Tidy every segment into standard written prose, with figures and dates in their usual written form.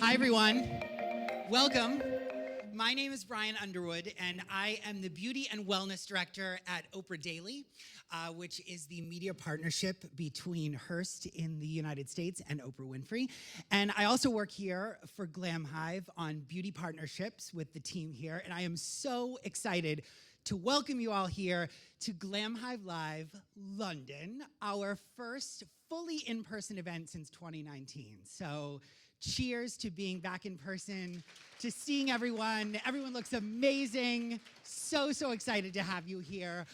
Hi, everyone. Welcome. My name is Brian Underwood, and I am the Beauty and Wellness Director at Oprah Daily, which is the media partnership between Hearst in the United States and Oprah Winfrey. And I also work here for Glamhive on beauty partnerships with the team here, and I am so excited to welcome you all here to Glamhive Live London, our first fully in-person event since 2019. So cheers to being back in person, to seeing everyone. Everyone looks amazing. So excited to have you here.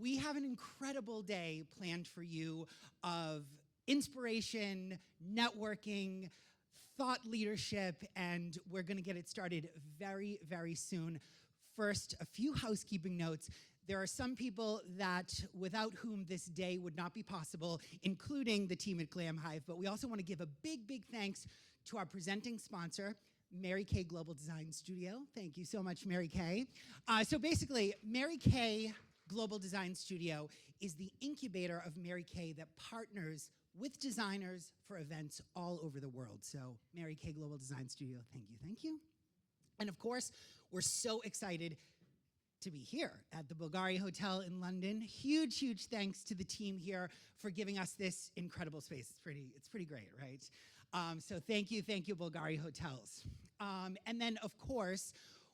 We have an incredible day planned for you of inspiration, networking, thought leadership, and we're gonna get it started very, very soon. First, a few housekeeping notes. There are some people that without whom this day would not be possible, including the team at Glamhive, but we also want to give a big thanks to our presenting sponsor, Mary Kay Global Design Studio. Thank you so much, Mary Kay. So basically, Mary Kay Global Design Studio is the incubator of Mary Kay that partners with designers for events all over the world. So Mary Kay Global Design Studio, thank you. And of course, we're so excited to be here at the Bulgari Hotel in London. Huge thanks to the team here for giving us this incredible space. It's pretty great, right? So thank you, Bulgari Hotels. And then, of course,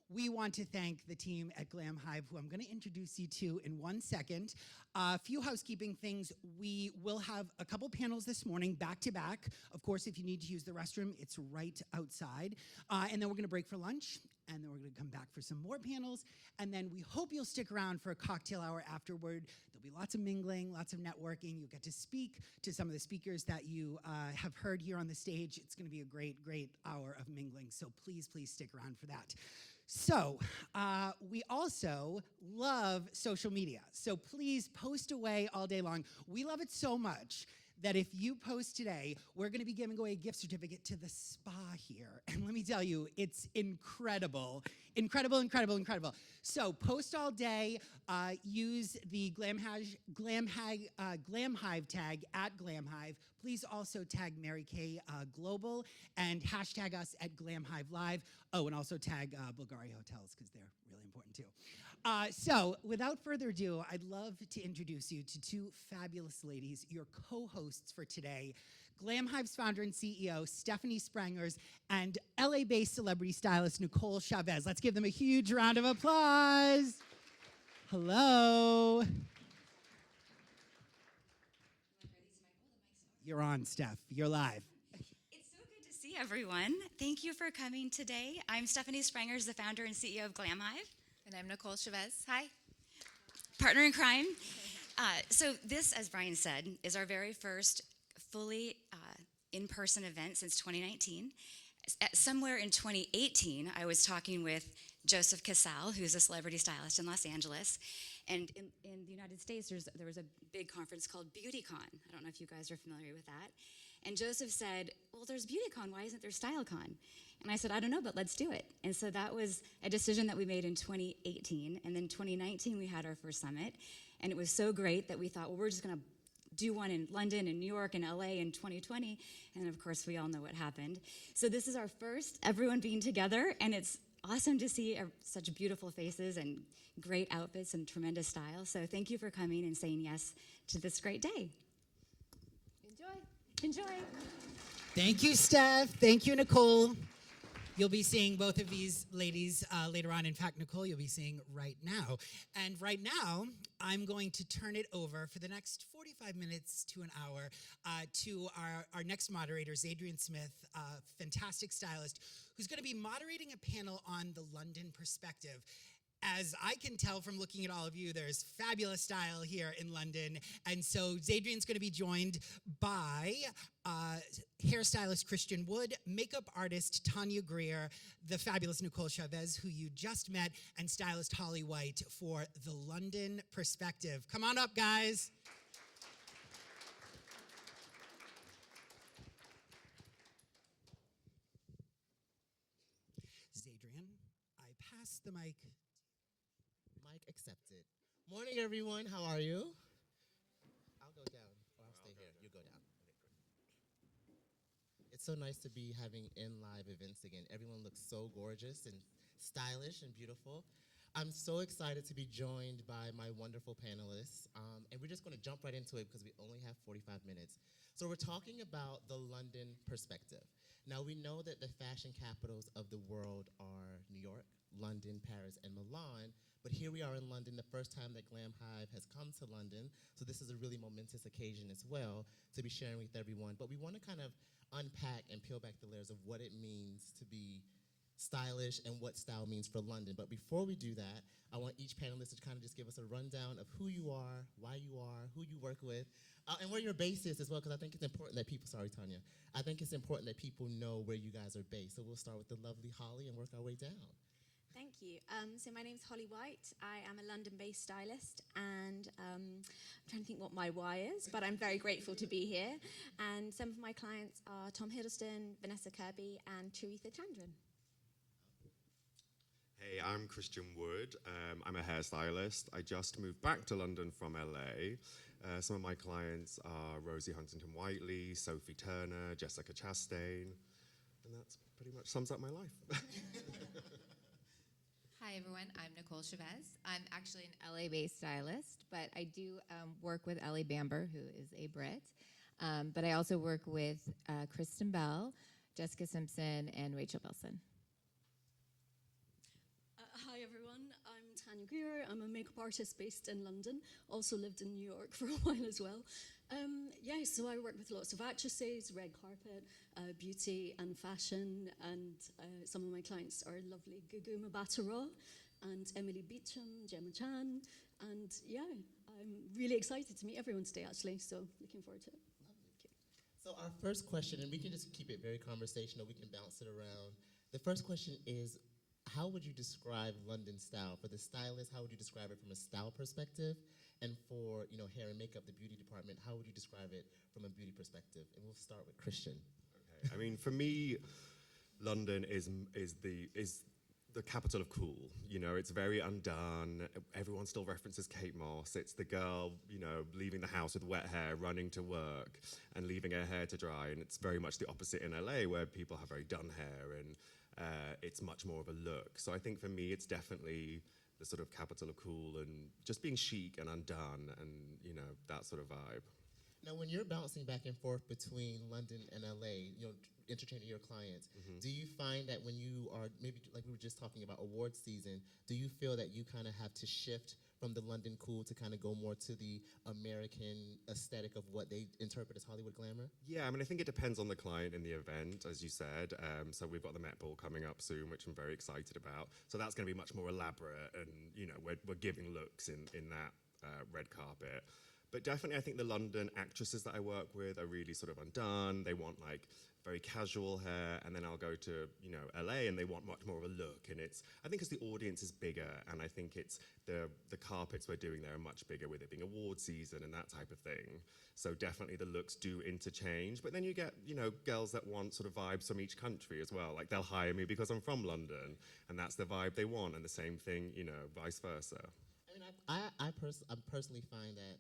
we want to thank the team at Glamhive, who I'm going to introduce you to in 1 second. A few housekeeping things. We will have a couple panels this morning, back to back. Of course, if you need to use the restroom, it's right outside. And then we're going to break for lunch, and then we're going to come back for some more panels. And then we hope you'll stick around for a cocktail hour afterward. There'll be lots of mingling, lots of networking. You'll get to speak to some of the speakers that you have heard here on the stage. It's going to be a great hour of mingling. So please stick around for that. So we also love social media. So please post away all day long. We love it so much that if you post today, we're going to be giving away a gift certificate to the spa here. And let me tell you, it's incredible. So post all day, use the Glamhive tag at Glamhive. Please also tag Mary Kay Global and hashtag us at Glamhive Live. Oh, and also tag Bulgari Hotels because they're really important too. So without further ado, I'd love to introduce you to two fabulous ladies, your co-hosts for today, Glamhive's founder and CEO, Stephanie Sprangers, and LA-based celebrity stylist, Nicole Chavez. Let's give them a huge round of applause. Hello. You're on, Steph. You're live. It's so good to see everyone. Thank you for coming today. I'm Stephanie Sprangers, the founder and CEO of Glamhive. And I'm Nicole Chavez. Hi. Partner in crime. So this, as Brian said, is our very first fully in-person event since 2019. Somewhere in 2018, I was talking with Joseph Casal, who's a celebrity stylist in Los Angeles. And in the United States, there was a big conference called BeautyCon. I don't know if you guys are familiar with that. And Joseph said, well, there's BeautyCon. Why isn't there StyleCon? And I said, I don't know, but let's do it. And so that was a decision that we made in 2018. And then 2019, we had our first summit. And it was so great that we thought, well, we're just going to do one in London and New York and LA in 2020. And of course, we all know what happened. So this is our first, everyone being together. And it's awesome to see such beautiful faces and great outfits and tremendous style. So thank you for coming and saying yes to this great day. Enjoy. Thank you, Steph. Thank you, Nicole. You'll be seeing both of these ladies later on. In fact, Nicole, you'll be seeing right now. And right now, I'm going to turn it over for the next 45 minutes to an hour to our next moderators, Adrian Smith, fantastic stylist, who's going to be moderating a panel on the London perspective. As I can tell from looking at all of you, there's fabulous style here in London. And so Adrian's going to be joined by hairstylist Christian Wood, makeup artist Tania Grier, the fabulous Nicole Chavez, who you just met, and stylist Holly White for the London perspective. Come on up, guys. Adrian, I pass the mic. Mic accepted. Morning, everyone. How are you? I'll go down. Or I'll stay here. You go down. Okay, great. It's so nice to be having in-live events again. Everyone looks so gorgeous and stylish and beautiful. I'm so excited to be joined by my wonderful panelists, and we're just going to jump right into it because we only have 45 minutes. So we're talking about the London perspective. Now, we know that the fashion capitals of the world are New York, London, Paris, and Milan, but here we are in London, the first time that Glamhive has come to London, so this is a really momentous occasion as well to be sharing with everyone. But we want to kind of unpack and peel back the layers of what it means to be stylish and what style means for London. But before we do that, I want each panelist to kind of just give us a rundown of who you are, why you are, who you work with, and where your base is as well, because I think it's important that people, sorry, Tanya, I think it's important that people know where you guys are based. So we'll start with the lovely Holly and work our way down. Thank you. So my name's Holly White. I am a London-based stylist, and I'm trying to think what my why is, but I'm very grateful to be here. And some of my clients are Tom Hiddleston, Vanessa Kirby, and Teresa Chandran. Hey, I'm Christian Wood. I'm a hairstylist. I just moved back to London from LA. Some of my clients are Rosie Huntington-Whiteley, Sophie Turner, Jessica Chastain, and that's pretty much sums up my life. Hi, everyone. I'm Nicole Chavez. I'm actually an LA-based stylist, but I do work with Ellie Bamber, who is a Brit. But I also work with Kristen Bell, Jessica Simpson, and Rachel Bilson. Hi everyone, I'm Tania Grier. I'm a makeup artist based in London, also lived in New York for a while as well. So I work with lots of actresses, red carpet, beauty and fashion, and some of my clients are lovely Gugu Mbatha-Raw and Emily Beecham, Gemma Chan, and yeah, I'm really excited to meet everyone today actually, so looking forward to it. So our first question, and we can just keep it very conversational, we can bounce it around. The first question is, how would you describe London style? For the stylist, how would you describe it from a style perspective? And for hair and makeup, the beauty department, how would you describe it from a beauty perspective? And we'll start with Christian. Okay. I mean, for me, London is the capital of cool. It's very undone. Everyone still references Kate Moss. It's the girl, leaving the house with wet hair, running to work, and leaving her hair to dry. And it's very much the opposite in LA, where people have very done hair and it's much more of a look. So I think for me, it's definitely the sort of capital of cool and just being chic and undone and, that sort of vibe. Now, when you're bouncing back and forth between London and LA, interchanging your clients, do you find that when you are, maybe like we were just talking about awards season, do you feel that you kind of have to shift from the London cool to kind of go more to the American aesthetic of what they interpret as Hollywood glamour? Yeah, I mean, I think it depends on the client and the event, as you said. So we've got the Met Ball coming up soon, which I'm very excited about. So that's going to be much more elaborate, and we're giving looks in that red carpet. But definitely, I think the London actresses that I work with are really sort of undone. They want like very casual hair, and then I'll go to LA, and they want much more of a look. And I think because the audience is bigger, and I think it's the carpets we're doing there are much bigger with it being award season and that type of thing. So definitely the looks do interchange. But then you get girls that want sort of vibes from each country as well. Like they'll hire me because I'm from London, and that's the vibe they want, and the same thing vice versa. I mean, I personally find that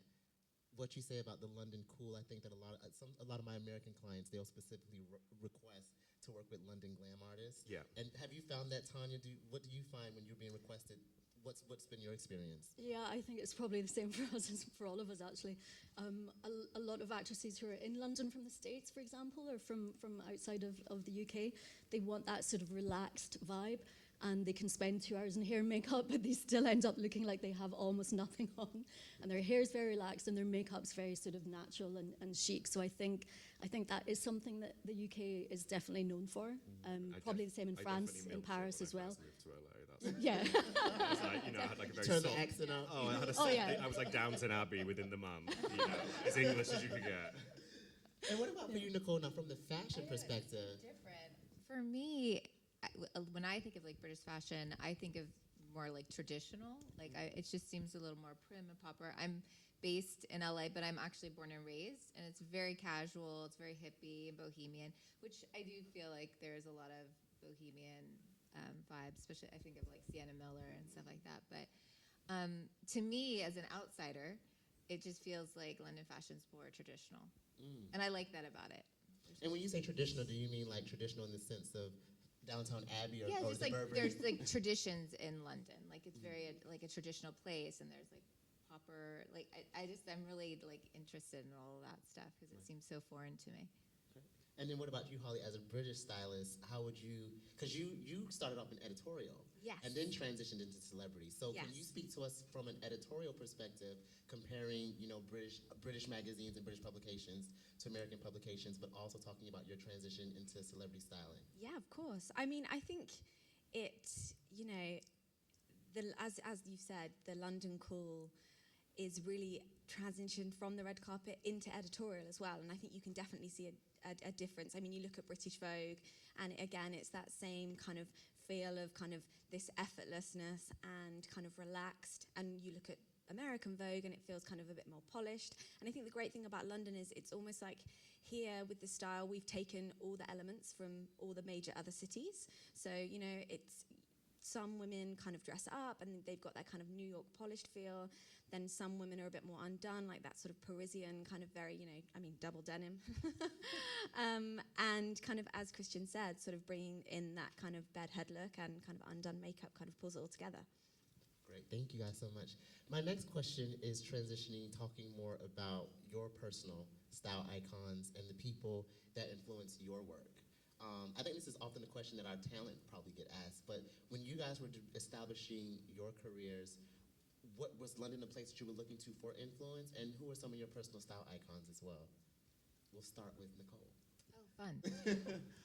what you say about the London cool, I think that a lot of my American clients, they'll specifically request to work with London glam artists. Yeah. And have you found that, Tanya? What do you find when you're being requested? What's been your experience? Yeah, I think it's probably the same for us as for all of us actually. A lot of actresses who are in London from the States, for example, or from outside of the UK, they want that sort of relaxed vibe. And they can spend 2 hours in hair and makeup, but they still end up looking like they have almost nothing on. And their hair's very relaxed and their makeup's very sort of natural and chic. So I think that is something that the UK is definitely known for. Probably the same in France, in Paris as well. Yeah. It's like, I had like a very Turn soft, the accent up. Oh, I had yeah. I was like Downton Abbey within the month. As English as you could get. And what about for you, Nicole? Now, from the fashion perspective, Different. For me, when I think of like British fashion, I think of more like traditional. It just seems a little more prim and proper. I'm based in LA, but I'm actually born and raised, and it's very casual. It's very hippie and bohemian, which I do feel like there's a lot of bohemian vibes, especially I think of like Sienna Miller and stuff like that. But to me, as an outsider, it just feels like London fashion's more traditional, and I like that about it. And when you say traditional, do you mean like traditional in the sense of Downtown Abbey or, Yeah, or just the like Burberry? there's like traditions in London. Like it's very like a traditional place, and there's like proper like I'm really like interested in all of that stuff because it seems so foreign to me. And then what about you, Holly, as a British stylist? How would you, because you started off in editorial. Yes. And then transitioned into celebrity. So can Yes. you speak to us from an editorial perspective, comparing, British magazines and British publications to American publications, but also talking about your transition into celebrity styling? Yeah, of course. I mean, I think it, as you said, the London Call is really transitioned from the red carpet into editorial as well. And I think you can definitely see a difference. I mean, you look at British Vogue, and again, it's that same kind of feel of kind of this effortlessness and kind of relaxed. And you look at American Vogue, and it feels kind of a bit more polished. And I think the great thing about London is it's almost like here with the style, we've taken all the elements from all the major other cities. So, it's some women kind of dress up and they've got that kind of New York polished feel. Then some women are a bit more undone, like that sort of Parisian kind of very, double denim. And kind of, as Christian said, sort of bringing in that kind of bedhead look and kind of undone makeup kind of pulls it all together. Great, thank you guys so much. My next question is transitioning, talking more about your personal style icons and the people that influence your work. I think this is often a question that our talent probably get asked, but when you guys were establishing your careers, what was London a place that you were looking to for influence, and who are some of your personal style icons as well? We'll start with Nicole. Oh,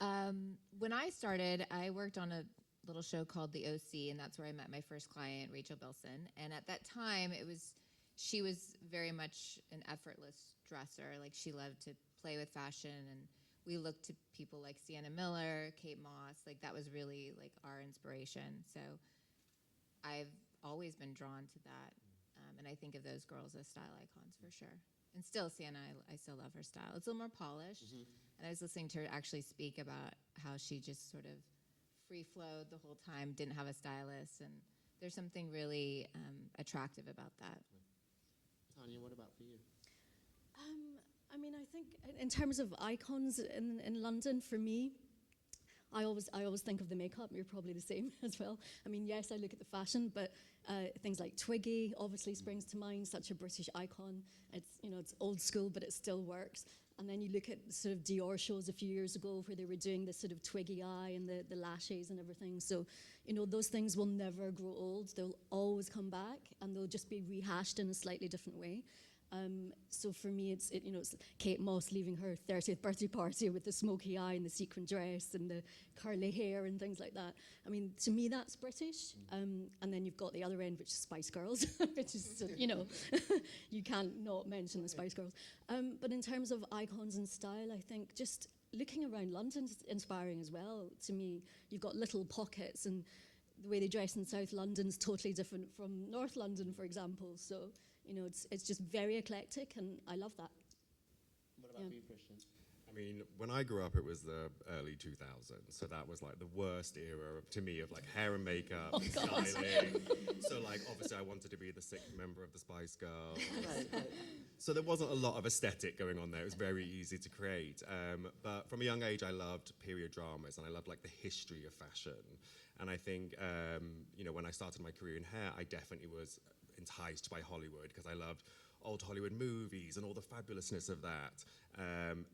fun. When I started, I worked on a little show called The OC, and that's where I met my first client, Rachel Bilson. And at that time, she was very much an effortless dresser. Like, she loved to play with fashion, and we looked to people like Sienna Miller, Kate Moss. Like, that was really like our inspiration. So I've always been drawn to that. And I think of those girls as style icons for sure. And still, Sienna, I still love her style. It's a little more polished. And I was listening to her actually speak about how she just sort of free-flowed the whole time, didn't have a stylist. And there's something really attractive about that. Tania, what about for you? I mean, I think in terms of icons in London, for me, I always think of the makeup. You're probably the same as well. I mean, yes, I look at the fashion, but things like Twiggy obviously springs to mind, such a British icon. It's old school, but it still works. And then you look at sort of Dior shows a few years ago where they were doing this sort of Twiggy eye and the lashes and everything. So, those things will never grow old. They'll always come back, and they'll just be rehashed in a slightly different way. So for me, it's Kate Moss leaving her 30th birthday party with the smoky eye and the sequin dress and the curly hair and things like that. I mean, to me, that's British. And then you've got the other end, which is Spice Girls, which is, you can't not mention the Spice Girls. But in terms of icons and style, I think just looking around London's inspiring as well. To me, you've got little pockets, and the way they dress in South London's totally different from North London, for example. So, it's just very eclectic, and I love that. What about for you, Christian? I mean, when I grew up, it was the early 2000s, so that was like the worst era to me of like hair and makeup, and styling. So like, obviously, I wanted to be the sixth member of the Spice Girls. So there wasn't a lot of aesthetic going on there. It was very easy to create. But from a young age, I loved period dramas, and I loved like the history of fashion. And I think, when I started my career in hair, I definitely was enticed by Hollywood because I loved old Hollywood movies and all the fabulousness of that,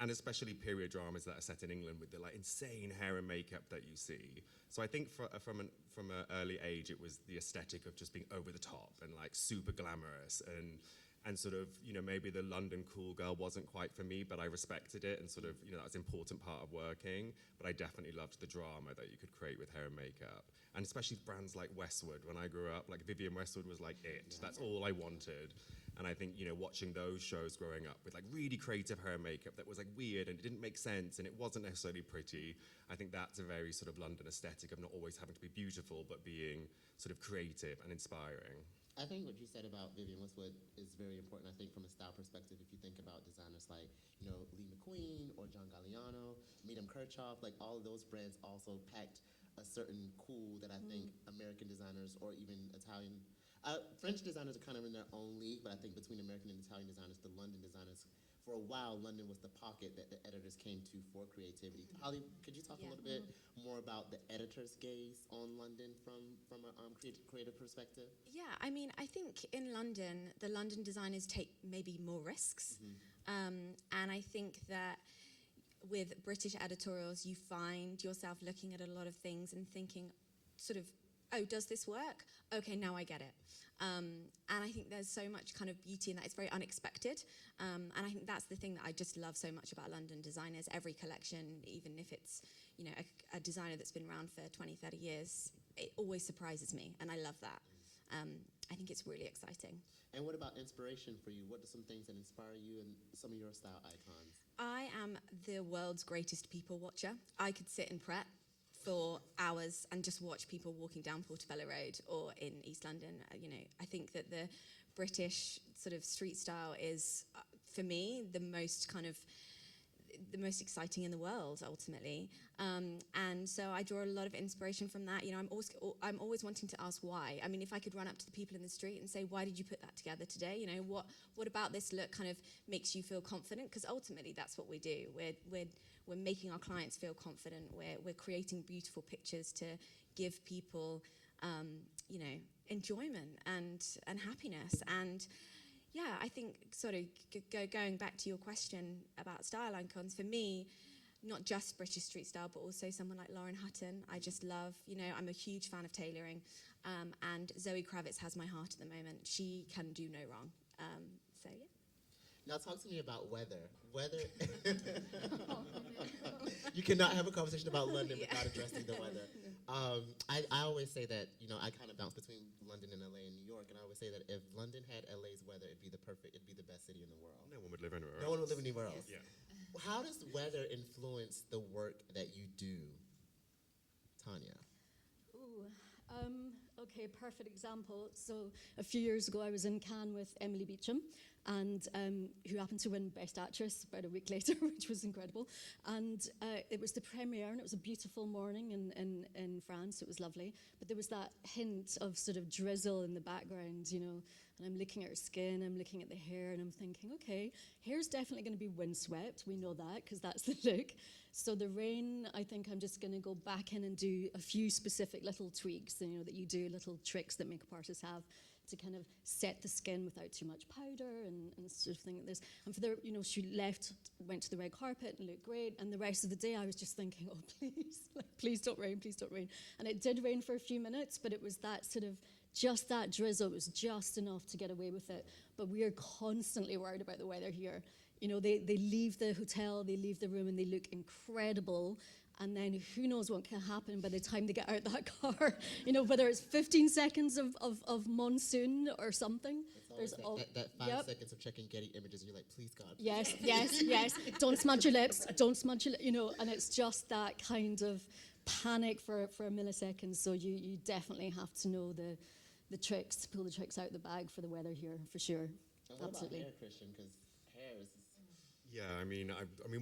and especially period dramas that are set in England with the like insane hair and makeup that you see. So I think from an early age, it was the aesthetic of just being over the top and like super glamorous and sort of, maybe the London cool girl wasn't quite for me, but I respected it, and sort of, that was an important part of working. But I definitely loved the drama that you could create with hair and makeup, and especially brands like Westwood. When I grew up, like Vivienne Westwood was like it. That's all I wanted. And I think, watching those shows growing up with like really creative hair and makeup that was like weird and it didn't make sense and it wasn't necessarily pretty, I think that's a very sort of London aesthetic of not always having to be beautiful, but being sort of creative and inspiring. I think what you said about Vivienne Westwood is very important. I think from a style perspective, if you think about designers like, Lee McQueen or John Galliano, Medem Kirchhoff, like all of those brands also packed a certain cool that I think American designers or even Italian, French designers are kind of in their own league, but I think between American and Italian designers, the London designers for a while, London was the pocket that the editors came to for creativity. Holly, could you talk a little bit more about the editor's gaze on London from a creative perspective? Yeah, I mean, I think in London, the London designers take maybe more risks. And I think that with British editorials, you find yourself looking at a lot of things and thinking sort of, oh, does this work? Okay, now I get it. And I think there's so much kind of beauty in that. It's very unexpected. And I think that's the thing that I just love so much about London designers. Every collection, even if it's, you know, a designer that's been around for 20, 30 years, it always surprises me, and I love that. I think it's really exciting. And what about inspiration for you? What are some things that inspire you and some of your style icons? I am the world's greatest people watcher. I could sit and prep for hours and just watch people walking down Portobello Road or in East London. You know, I think that the British sort of street style is, for me, the most exciting in the world, ultimately. And so I draw a lot of inspiration from that. You know, I'm always wanting to ask why. I mean, if I could run up to the people in the street and say, why did you put that together today? You know, what about this look kind of makes you feel confident? Because ultimately, that's what we do. We're making our clients feel confident. We're creating beautiful pictures to give people, you know, enjoyment and happiness. And yeah, I think sort of going back to your question about style icons, for me, not just British street style, but also someone like Lauren Hutton. I just love, you know, I'm a huge fan of tailoring. And Zoe Kravitz has my heart at the moment. She can do no wrong. So, yeah. Now talk to me about weather. Weather. You cannot have a conversation about London without addressing the weather. I always say that, you know, I kind of bounce between London and LA and New York, and I always say that if London had LA's weather, it'd be the best city in the world. No one would live anywhere else. No one would live anywhere else. Yeah. How does weather influence the work that you do, Tania? Okay, perfect example. So a few years ago, I was in Cannes with Emily Beecham, and who happened to win Best Actress about a week later, which was incredible. And it was the premiere, and it was a beautiful morning in France. It was lovely. But there was that hint of sort of drizzle in the background, you know, and I'm looking at her skin, I'm looking at the hair, and I'm thinking, okay, hair's definitely going to be windswept. We know that, because that's the look. So the rain, I think I'm just going to go back in and do a few specific little tweaks, you know, that you do, little tricks that makeup artists have to kind of set the skin without too much powder and sort of thing like this. And for the, you know, she went to the red carpet and looked great. And the rest of the day I was just thinking, oh, please, like, please don't rain, please don't rain. And it did rain for a few minutes, but it was that sort of, just that drizzle. It was just enough to get away with it. But we are constantly worried about the weather here. You know, they leave the hotel, they leave the room, and they look incredible. And then who knows what can happen by the time they get out that car. You know, whether it's 15 seconds of monsoon or something. There's that 5 seconds of checking Getty images, and you're like, please, God. Yes, yes, yes. Don't smudge your lips. Don't smudge your lips. You know, and it's just that kind of panic for a millisecond. So you definitely have to know the tricks, pull the tricks out the bag for the weather here, for sure. And what Absolutely. about hair, Christian? Because hair is... Yeah, I mean,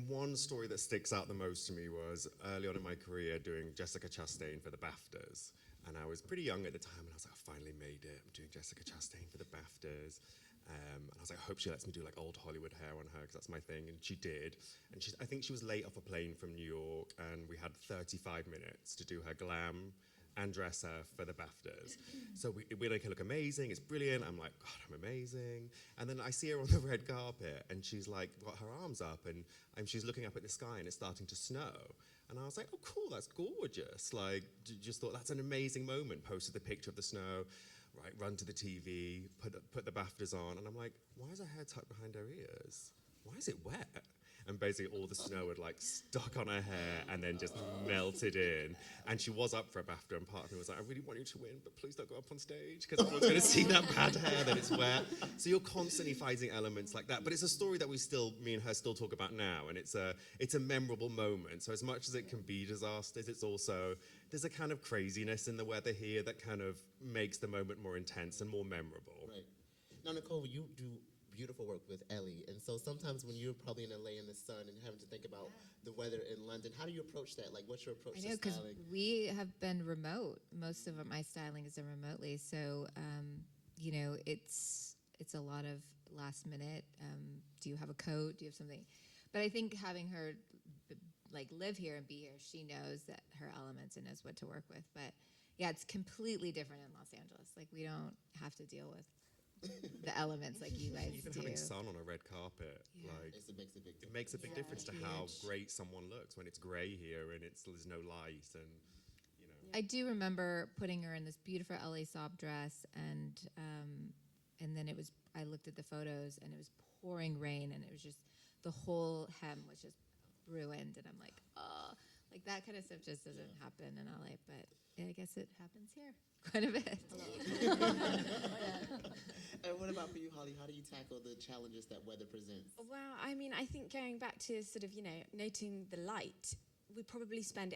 one story that sticks out the most to me was early on in my career doing Jessica Chastain for the BAFTAs. And I was pretty young at the time, and I was like, I finally made it. I'm doing Jessica Chastain for the BAFTAs. And I was like, I hope she lets me do like old Hollywood hair on her, because that's my thing. And she did. And I think she was late off a plane from New York, and we had 35 minutes to do her glam and dress her for the BAFTAs. So we like her look amazing, it's brilliant. I'm like, God, I'm amazing. And then I see her on the red carpet, and she's like got her arms up, and she's looking up at the sky, and it's starting to snow. And I was like, oh, cool, that's gorgeous. Like, just thought that's an amazing moment. Posted the picture of the snow, right, run to the TV, put the BAFTAs on, and I'm like, why is her hair tucked behind her ears? Why is it wet? And basically all the snow had like stuck on her hair and then just melted in. And she was up for a BAFTA, and part of me was like, I really want you to win, but please don't go up on stage, because everyone's going to see that bad hair that it's wet. So you're constantly fighting elements like that. But it's a story that me and her still talk about now, and it's a memorable moment. So as much as it can be disasters, it's also, there's a kind of craziness in the weather here that kind of makes the moment more intense and more memorable. Right. Now, Nicole, you do beautiful work with Ellie, and so sometimes when you're probably in LA in the sun and having to think about the weather in London, how do you approach that? Like, what's your approach I know, to because styling? we have been remote. Most of my styling is done remotely, so you know, it's a lot of last minute. Do you have a coat? Do you have something? But I think having her like live here and be here, she knows that her elements and knows what to work with. But yeah, it's completely different in Los Angeles. Like we don't have to deal with the elements like you guys Even do. having sun on a red carpet, like it makes a big difference to how great someone looks when it's grey here and there's no light and you know. I do remember putting her in this beautiful LA Saab dress, and then it was. I looked at the photos, and it was pouring rain, and it was just the whole hem was just ruined, and I'm like, oh, like that kind of stuff just doesn't happen in LA, but I guess it happens here quite a bit. And what about for you, Holly? How do you tackle the challenges that weather presents? Well, I mean, I think going back to sort of, noting the light, we probably spend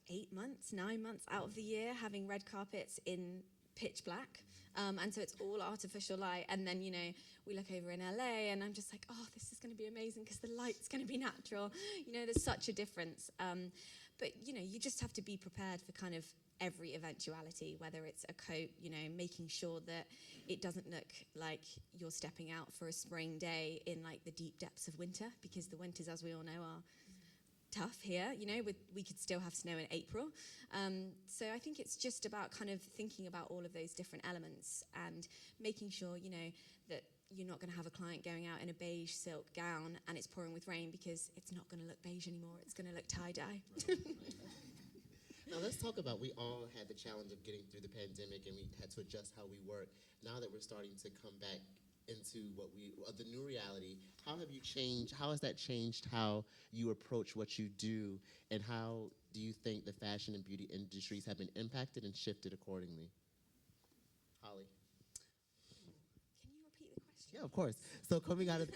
8 months, 9 months out of the year having red carpets in pitch black. And so it's all artificial light. And then, we look over in LA and I'm just like, oh, this is going to be amazing because the light's going to be natural. There's such a difference. But, you just have to be prepared for kind of every eventuality, whether it's a coat, making sure that it doesn't look like you're stepping out for a spring day in like the deep depths of winter, because the winters, as we all know, are tough here. We could still have snow in April. So I think it's just about kind of thinking about all of those different elements and making sure, that you're not going to have a client going out in a beige silk gown and it's pouring with rain, because it's not going to look beige anymore. It's going to look tie-dye. Right. Now let's talk about, we all had the challenge of getting through the pandemic and we had to adjust how we work. Now that we're starting to come back into the new reality, how has that changed how you approach what you do, and how do you think the fashion and beauty industries have been impacted and shifted accordingly? Holly? Can you repeat the question? Yeah, of course. So coming out of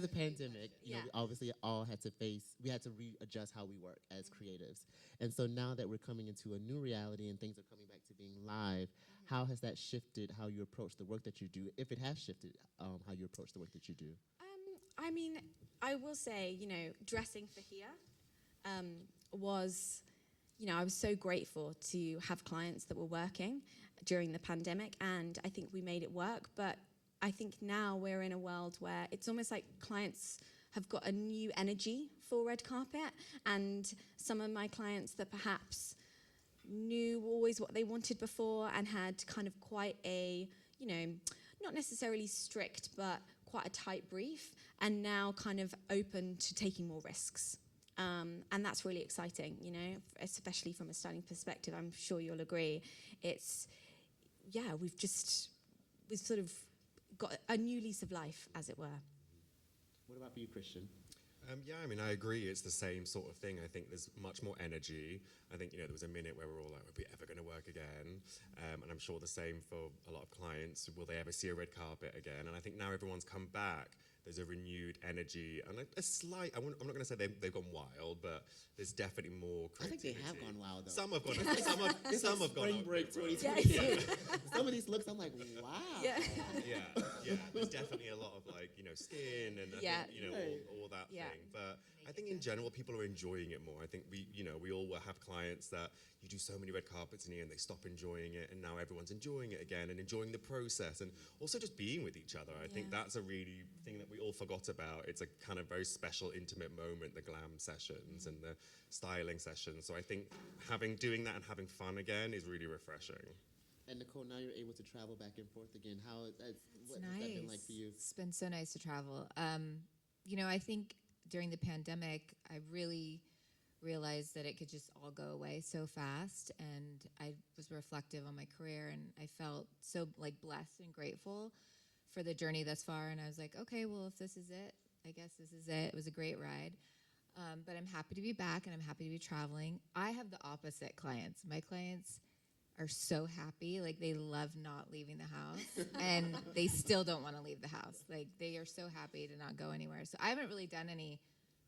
the pandemic, we obviously all had to readjust how we work as creatives. And so now that we're coming into a new reality and things are coming back to being live, how has that shifted how you approach the work that you do, if it has shifted how you approach the work that you do? I mean, I will say, dressing for here was, I was so grateful to have clients that were working during the pandemic, and I think we made it work. But I think now we're in a world where it's almost like clients have got a new energy for red carpet, and some of my clients that perhaps knew always what they wanted before and had kind of quite a, not necessarily strict, but quite a tight brief, and now kind of open to taking more risks. And that's really exciting, especially from a styling perspective. I'm sure you'll agree. We've sort of got a new lease of life, as it were. What about for you, Christian? I agree. It's the same sort of thing. I think there's much more energy. I think, there was a minute where we're all like, are we ever going to work again? And I'm sure the same for a lot of clients. Will they ever see a red carpet again? And I think now everyone's come back. There's a renewed energy and a slight, I'm not going to say they've gone wild, but there's definitely more creativity. I think they have gone wild, though. Some have gone out. Spring break 2022. Yeah. Some of these looks, I'm like, wow. Yeah. Yeah. There's definitely a lot of skin and I think, all that thing. But I think in general, people are enjoying it more. I think we all will have clients that you do so many red carpets in here and they stop enjoying it, and now everyone's enjoying it again and enjoying the process and also just being with each other. I think that's a really thing that we all forgot about. It's a kind of very special, intimate moment, the glam sessions and the styling sessions. So I think doing that and having fun again is really refreshing. And Nicole, now you're able to travel back and forth again. What Nice. has that been like for you? It's been so nice to travel. I think during the pandemic, I really realized that it could just all go away so fast, and I was reflective on my career, and I felt so blessed and grateful for the journey thus far. And I was like, okay, well, if this is it, I guess this is it. It was a great ride. But I'm happy to be back, and I'm happy to be traveling. I have the opposite clients. My clients are so happy. They love not leaving the house, and they still don't want to leave the house. They are so happy to not go anywhere. So I haven't really done any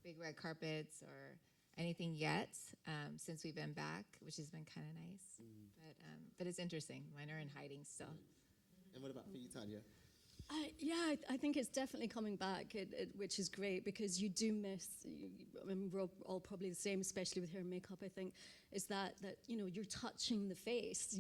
big red carpets or anything yet since we've been back, which has been kind of nice. But it's interesting. Mine are in hiding still. And what about for you, Tania? I think it's definitely coming back, which is great because you do miss. I mean, we're all probably the same, especially with hair and makeup. I think is that you're touching the face.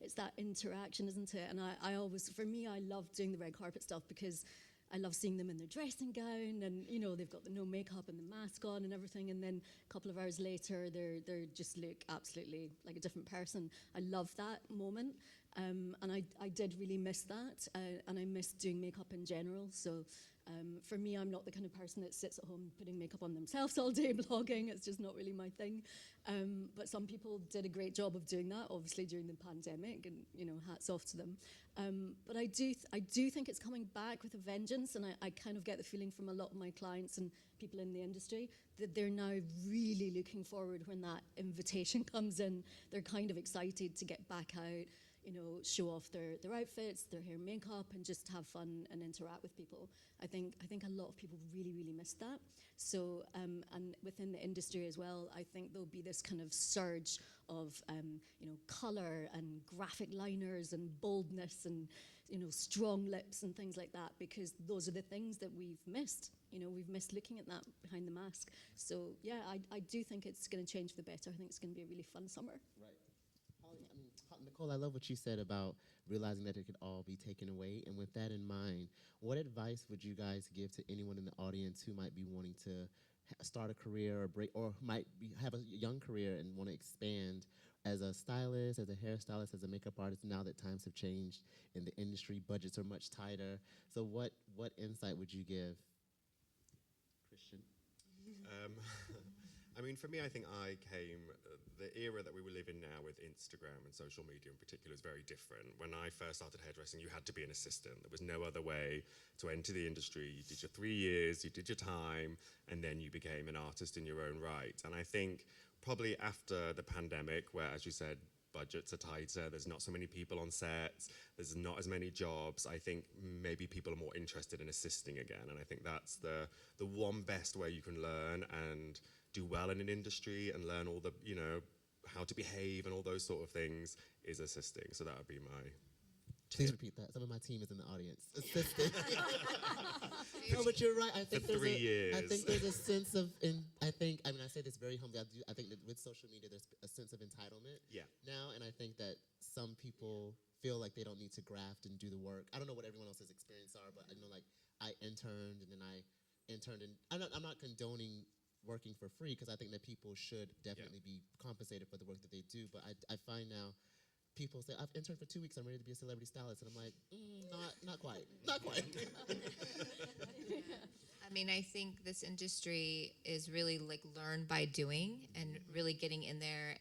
It's that interaction, isn't it? And I always, for me, I love doing the red carpet stuff because I love seeing them in their dressing gown, and they've got the no makeup and the mask on and everything, and then a couple of hours later they just look absolutely like a different person. I love that moment, and I did really miss that, and I miss doing makeup in general. So for me, I'm not the kind of person that sits at home putting makeup on themselves all day blogging. It's just not really my thing. But some people did a great job of doing that, obviously during the pandemic, and hats off to them. But I do think it's coming back with a vengeance, and I kind of get the feeling from a lot of my clients and people in the industry that they're now really looking forward when that invitation comes in. They're kind of excited to get back out, show off their outfits, their hair and makeup, and just have fun and interact with people. I think a lot of people really, really miss that. So, and within the industry as well, I think there'll be this kind of surge of, color and graphic liners and boldness and, strong lips and things like that, because those are the things that we've missed. We've missed looking at that behind the mask. So, yeah, I do think it's going to change for the better. I think it's going to be a really fun summer. Right. Nicole, I love what you said about realizing that it could all be taken away. And with that in mind, what advice would you guys give to anyone in the audience who might be wanting to start a career or have a young career and want to expand as a stylist, as a hairstylist, as a makeup artist, now that times have changed in the industry, budgets are much tighter. So what insight would you give, Christian? I mean, for me, I think the era that we live in now with Instagram and social media in particular is very different. When I first started hairdressing, you had to be an assistant. There was no other way to enter the industry. You did your 3 years, you did your time, and then you became an artist in your own right. And I think probably after the pandemic, where, as you said, budgets are tighter, there's not so many people on sets, there's not as many jobs, I think maybe people are more interested in assisting again. And I think that's the one best way you can learn and do well in an industry and learn all the, how to behave and all those sort of things is assisting. So that would be my Please repeat that. Some of my team is in the audience. Assisting. No, but you're right. I think For 3 years. I think there's a sense of, I say this very humbly, I think that with social media, there's a sense of entitlement now, and I think that some people feel like they don't need to graft and do the work. I don't know what everyone else's experience are, but I know, like, I interned, and then I interned, and I'm not condoning working for free, because I think that people should definitely be compensated for the work that they do, but I find now people say, I've interned for 2 weeks, I'm ready to be a celebrity stylist, and I'm like, not quite. I mean, I think this industry is really like learn by doing and really getting in there,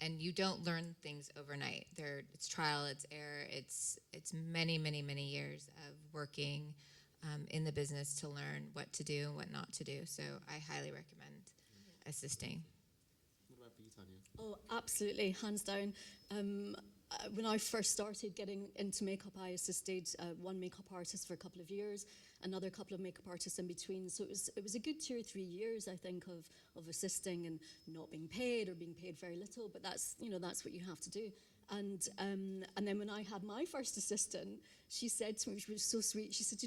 and you don't learn things overnight. It's trial, it's error, it's many, many, many years of working in the business to learn what to do and what not to do. So I highly recommend assisting. What about for you, Tania? Oh, absolutely, hands down. When I first started getting into makeup, I assisted one makeup artist for a couple of years, another couple of makeup artists in between. So it was a good 2 or 3 years, I think, of assisting and not being paid or being paid very little. But that's what you have to do. And then when I had my first assistant, she said to me, which was so sweet, she said,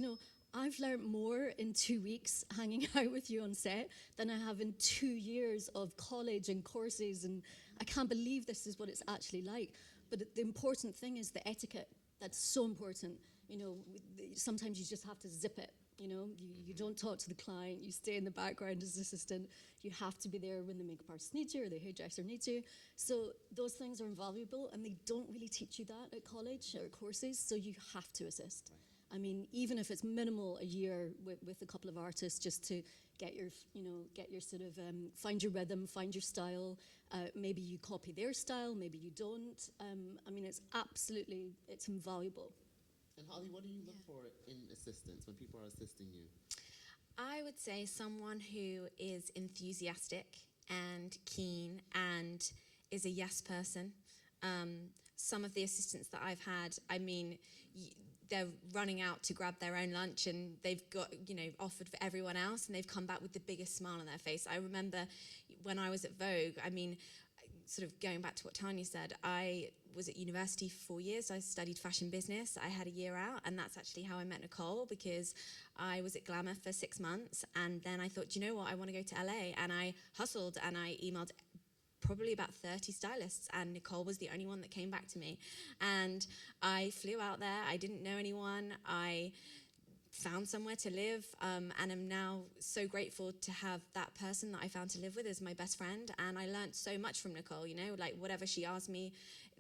I've learned more in 2 weeks hanging out with you on set than I have in 2 years of college and courses, and I can't believe this is what it's actually like. But the important thing is the etiquette. That's so important. Sometimes you just have to zip it. You don't talk to the client. You stay in the background as assistant. You have to be there when the makeup artist needs you or the hairdresser needs you. So those things are invaluable, and they don't really teach you that at college or courses. So you have to assist. I mean, even if it's minimal a year with a couple of artists, just to get your sort of, find your rhythm, find your style. Maybe you copy their style, maybe you don't. I mean, it's invaluable. And Holly, what do you look for in assistants when people are assisting you? I would say someone who is enthusiastic and keen and is a yes person. Some of the assistants that I've had, I mean, they're running out to grab their own lunch, and they've got, offered for everyone else, and they've come back with the biggest smile on their face. I remember when I was at Vogue, I mean, sort of going back to what Tania said, I was at university for 4 years. I studied fashion business. I had a year out, and that's actually how I met Nicole, because I was at Glamour for 6 months, and then I thought, do you know what, I want to go to LA, and I hustled, and I emailed probably about 30 stylists, and Nicole was the only one that came back to me. And I flew out there. I didn't know anyone. I found somewhere to live, and I'm now so grateful to have that person that I found to live with as my best friend. And I learned so much from Nicole, you know, like whatever she asked me,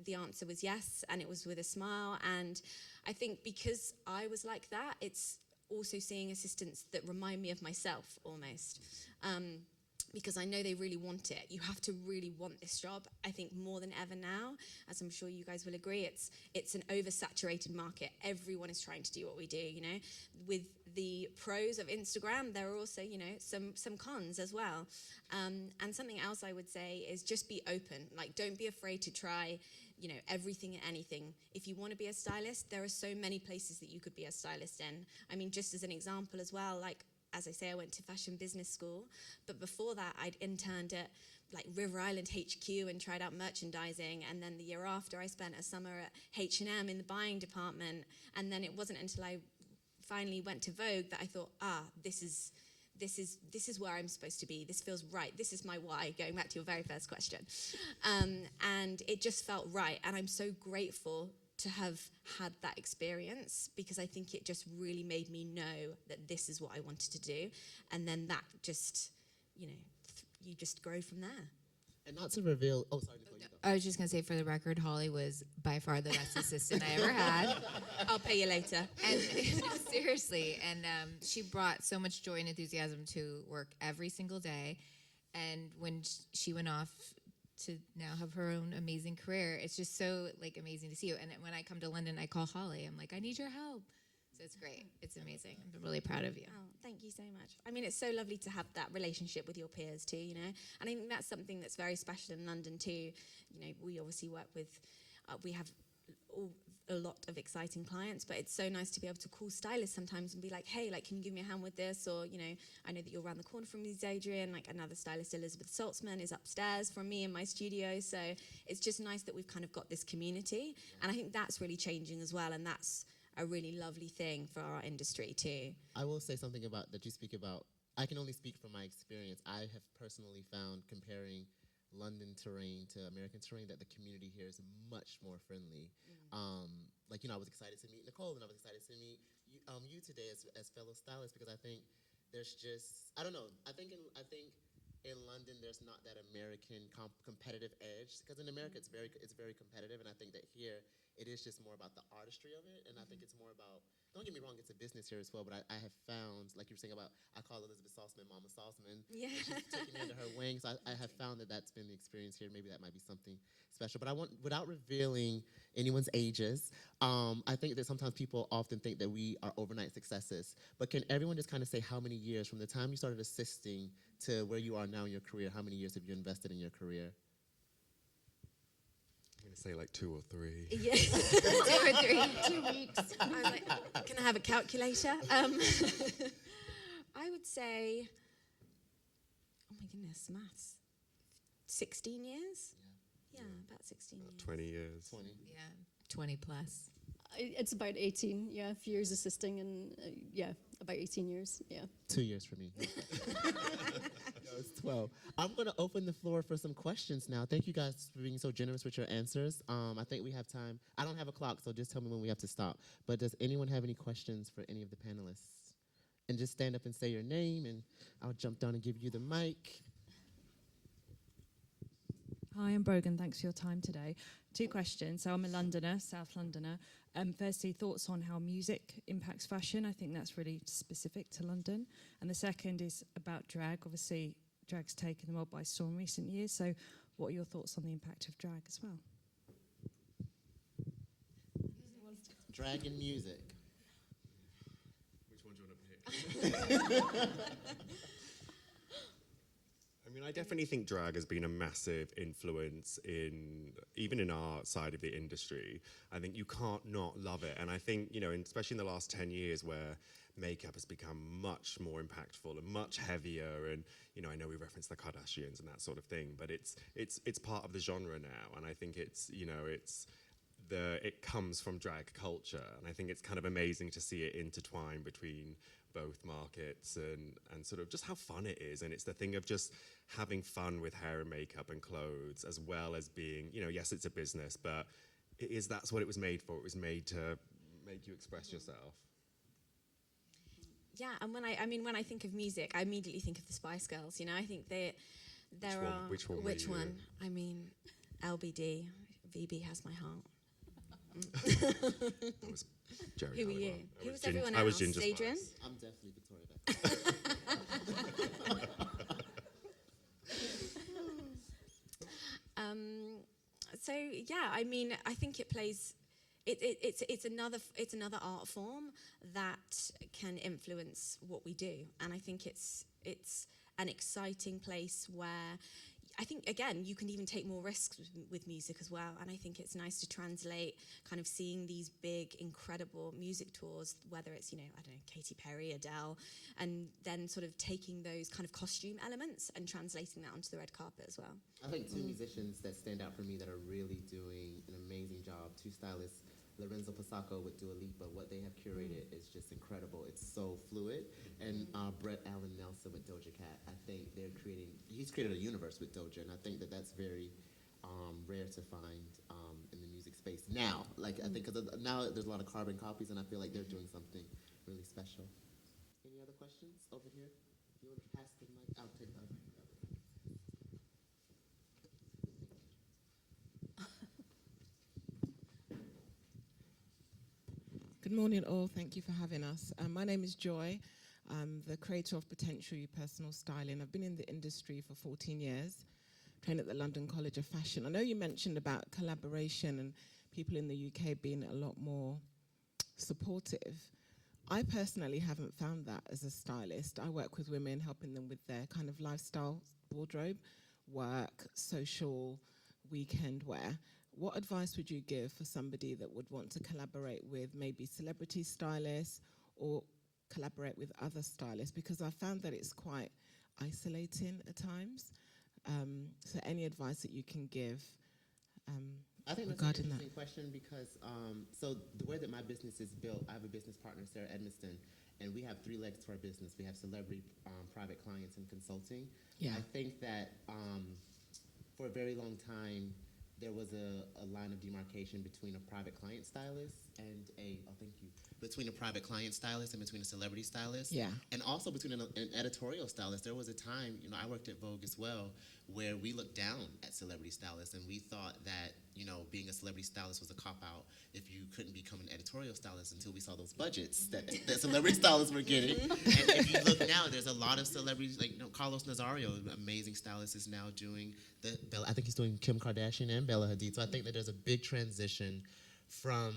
the answer was yes, and it was with a smile. And I think because I was like that, it's also seeing assistants that remind me of myself almost. Because I know they really want it. You have to really want this job, I think, more than ever now. As I'm sure you guys will agree, it's an oversaturated market. Everyone is trying to do what we do, you know. With the pros of Instagram, there are also, you know, some cons as well. And something else I would say is just be open. Like, don't be afraid to try, you know, everything and anything. If you want to be a stylist, there are so many places that you could be a stylist in. I mean, just as an example as well, like, as I say, I went to fashion business school, but before that, I'd interned at like River Island HQ and tried out merchandising, and then the year after, I spent a summer at H&M in the buying department, and then it wasn't until I finally went to Vogue that I thought, this is where I'm supposed to be. This feels right. This is my why, going back to your very first question. And it just felt right, and I'm so grateful to have had that experience, because I think it just really made me know that this is what I wanted to do. And then that just, you know, you just grow from there. And not to reveal, oh, sorry, Nicole, you go. I was just going to say, for the record, Holly was by far the best assistant I ever had. I'll pay you later. And seriously, and she brought so much joy and enthusiasm to work every single day. And when she went off to now have her own amazing career, it's just so like amazing to see you. And when I come to London, I call Holly. I'm like, I need your help. So it's great. It's amazing. I'm really proud of you. Oh, thank you so much. I mean, it's so lovely to have that relationship with your peers too, you know. And I think that's something that's very special in London too. You know, we obviously work with, we have a lot of exciting clients, but it's so nice to be able to call stylists sometimes and be like, hey, like, can you give me a hand with this? Or, you know, I know that you're around the corner from me, Adrian. Like, another stylist, Elizabeth Saltzman, is upstairs from me in my studio. So it's just nice that we've kind of got this community. And I think that's really changing as well. And that's a really lovely thing for our industry too. I will say something about that you speak about. I can only speak from my experience. I have personally found, comparing London terrain to American terrain, that the community here is much more friendly. Like, you know, I was excited to meet Nicole, and I was excited to meet you today as fellow stylists, because I think there's just, I don't know, I think in London there's not that American competitive edge, because in America it's very competitive, and I think that here it is just more about the artistry of it, and I think it's more about, don't get me wrong, it's a business here as well, but I have found, like you were saying about, I call Elizabeth Saltzman Mama Saltzman. Yeah. She's taking me under her wings. I have found that that's been the experience here. Maybe that might be something special. But I want, without revealing anyone's ages, I think that sometimes people often think that we are overnight successes. But can everyone just kind of say how many years, from the time you started assisting to where you are now in your career, how many years have you invested in your career? I'm going to say like 2 or 3. Yeah. 2 or 3. 2 weeks. I was like, can I have a calculator? I would say, oh my goodness, maths. 16 years? Yeah, about 16 years. 20 years. 20. Yeah, 20 plus. It's about 18, yeah, a few years assisting, and yeah, about 18 years, yeah. 2 years for me. No, it's 12. I'm going to open the floor for some questions now. Thank you guys for being so generous with your answers. I think we have time. I don't have a clock, so just tell me when we have to stop. But does anyone have any questions for any of the panelists? And just stand up and say your name, and I'll jump down and give you the mic. Hi, I'm Brogan. Thanks for your time today. 2 questions. So I'm a Londoner, South Londoner. Firstly, thoughts on how music impacts fashion. I think that's really specific to London. And the second is about drag. Obviously, drag's taken the world by storm in recent years. So what are your thoughts on the impact of drag as well? Drag and music. Which one do you want to pick? I I mean, I definitely think drag has been a massive influence even in our side of the industry. I think you can't not love it. And I think, especially in the last 10 years where makeup has become much more impactful and much heavier. And, I know we reference the Kardashians and that sort of thing, but it's part of the genre now. And I think it comes from drag culture. And I think it's kind of amazing to see it intertwine between both markets and sort of just how fun it is. And it's the thing of just having fun with hair and makeup and clothes, as well as being, yes, it's a business, but that's what it was made for. It was made to make you express yourself. Yeah, and when I think of music, I immediately think of the Spice Girls. I think Which one? Which one? I mean, LBD, VB has my heart. That was Jerry. Who were you? Who was everyone I was else? Ginger Adrian? Spice. I'm definitely Victoria Beckham. So yeah, I mean, I think it plays. It's another art form that can influence what we do, and I think it's an exciting place where I think, again, you can even take more risks with music as well. And I think it's nice to translate kind of seeing these big, incredible music tours, whether it's, I don't know, Katy Perry, Adele, and then sort of taking those kind of costume elements and translating that onto the red carpet as well. I think two musicians that stand out for me that are really doing an amazing job, two stylists, Lorenzo Pasacco with Dua Lipa. What they have curated is just incredible. It's so fluid. And Brett Allen Nelson with Doja Cat. I think he's created a universe with Doja, and I think that's very rare to find in the music space now. I think because now there's a lot of carbon copies, and I feel like they're doing something really special. Any other questions over here? You want to pass the mic? I'll take that. Good morning, all. Thank you for having us. My name is Joy. I'm the creator of Potential You Personal Styling. I've been in the industry for 14 years, trained at the London College of Fashion. I know you mentioned about collaboration and people in the UK being a lot more supportive. I personally haven't found that as a stylist. I work with women, helping them with their kind of lifestyle wardrobe, work, social, weekend wear. What advice would you give for somebody that would want to collaborate with maybe celebrity stylists or collaborate with other stylists? Because I found that it's quite isolating at times. So any advice that you can give I think that's an regarding interesting that? question because so the way that my business is built, I have a business partner, Sarah Edmiston, and we have 3 legs to our business. We have celebrity, private clients, and consulting. Yeah. I think that for a very long time, there was a line of demarcation between a private client stylist and between a private client stylist and between a celebrity stylist. Yeah. And also between an editorial stylist. There was a time, I worked at Vogue as well, where we looked down at celebrity stylists and we thought that, being a celebrity stylist was a cop-out if you couldn't become an editorial stylist until we saw those budgets that celebrity stylists were getting. And if you look now, there's a lot of celebrities, like Carlos Nazario, an amazing stylist, is now doing I think he's doing Kim Kardashian and Bella Hadid. So I think that there's a big transition from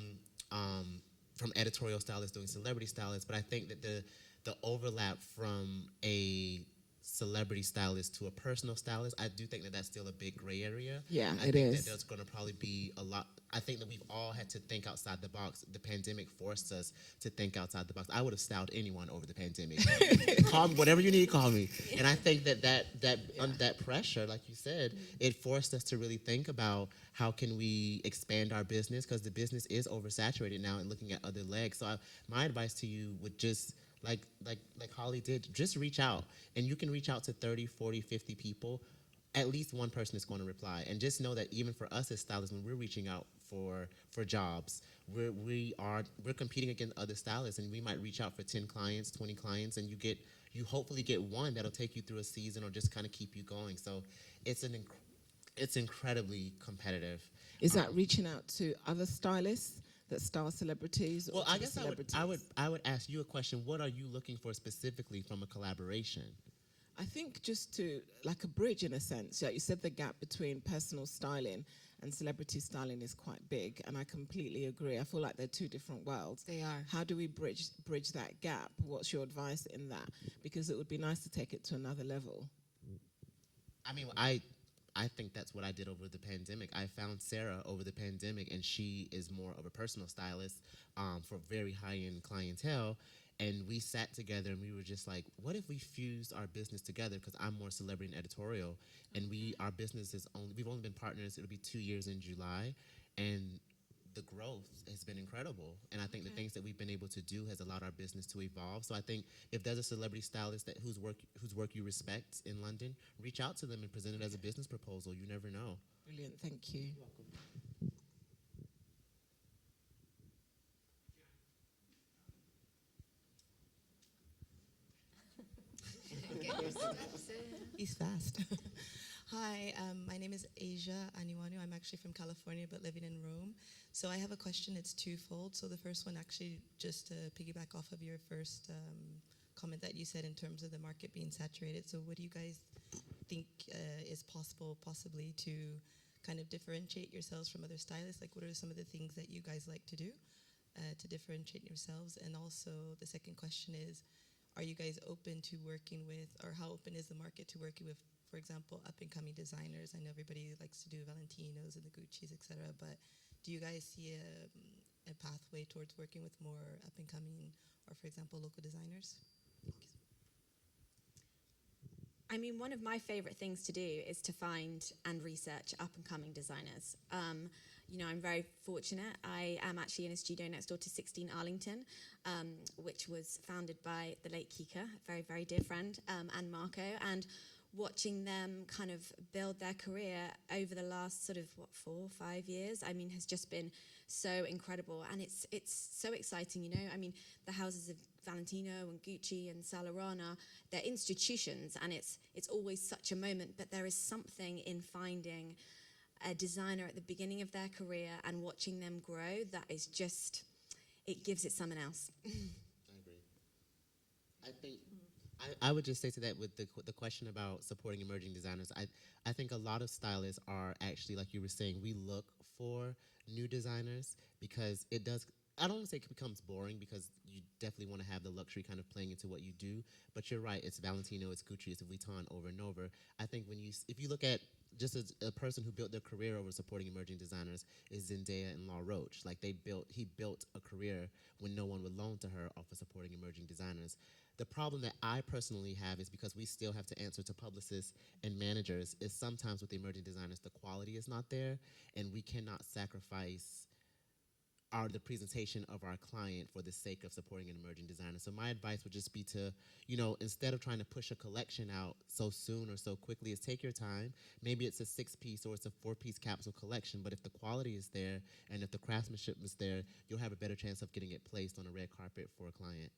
editorial stylists doing celebrity stylists, but I think that the overlap from a celebrity stylist to a personal stylist, I do think that that's still a big gray area. Yeah, I it think is. that there's going to probably be a lot. I think that we've all had to think outside the box. The pandemic forced us to think outside the box. I would have styled anyone over the pandemic. Call me, whatever you need, call me. And I think that pressure, like you said, it forced us to really think about how can we expand our business, because the business is oversaturated now and looking at other legs. So my advice to you would just, like Holly did, just reach out. And you can reach out to 30, 40, 50 people. At least one person is going to reply. And just know that even for us as stylists, when we're reaching out for jobs, we're competing against other stylists, and we might reach out for 10 clients, 20 clients, and you hopefully get one that'll take you through a season or just kind of keep you going. So it's incredibly competitive. Is that reaching out to other stylists that style celebrities? Well, or I to guess celebrities? I would ask you a question. What are you looking for specifically from a collaboration? I think just to, like a bridge in a sense. Like you said, the gap between personal styling and celebrity styling is quite big, and I completely agree. I feel like they're two different worlds. They are. How do we bridge that gap? What's your advice in that? Because it would be nice to take it to another level. I mean, I think that's what I did over the pandemic. I found Sarah over the pandemic, and she is more of a personal stylist for very high-end clientele. And we sat together, and we were just like, what if we fused our business together? Because I'm more celebrity and editorial, and our business is we've only been partners. It'll be 2 years in July, and the growth has been incredible. And I think the things that we've been able to do has allowed our business to evolve. So I think if there's a celebrity stylist whose work you respect in London, reach out to them and present it as a business proposal. You never know. Brilliant, thank you. You're welcome. He's fast. Hi, my name is Asia Aniwanu. I'm actually from California but living in Rome. So I have a question, it's twofold. So the first one actually just to piggyback off of your first comment that you said in terms of the market being saturated. So what do you guys think is possibly to kind of differentiate yourselves from other stylists? Like what are some of the things that you guys like to do to differentiate yourselves? And also the second question is, are you guys open to working with, or how open is the market to working with, for example, up-and-coming designers? I know everybody likes to do Valentinos and the Gucci's, etc. But do you guys see a pathway towards working with more up-and-coming, or for example, local designers? I mean, one of my favorite things to do is to find and research up-and-coming designers. You know, I'm very fortunate. I am actually in a studio next door to 16 Arlington, which was founded by the late Kika, a very, very dear friend, and Marco. And watching them kind of build their career over the last sort of, 4 or 5 years, I mean, has just been so incredible. And it's so exciting, you know. I mean, the houses of Valentino and Gucci and Saint Laurent, they're institutions, and it's always such a moment. But there is something in finding a designer at the beginning of their career and watching them grow that is just, it gives it something else. I agree. I think I would just say to that with the question about supporting emerging designers, I think a lot of stylists are actually, like you were saying, we look for new designers because it does, I don't want to say it becomes boring because you definitely want to have the luxury kind of playing into what you do, but you're right, it's Valentino, it's Gucci, it's Vuitton over and over. I think if you look at just as a person who built their career over supporting emerging designers is Zendaya and Law Roach. Like he built a career when no one would loan to her off of supporting emerging designers. The problem that I personally have is because we still have to answer to publicists and managers is sometimes with the emerging designers, the quality is not there and we cannot sacrifice the presentation of our client for the sake of supporting an emerging designer. So my advice would just be to, you know, instead of trying to push a collection out so soon or so quickly, is take your time. Maybe it's a 6-piece or it's a 4-piece capsule collection, but if the quality is there and if the craftsmanship is there, you'll have a better chance of getting it placed on a red carpet for a client.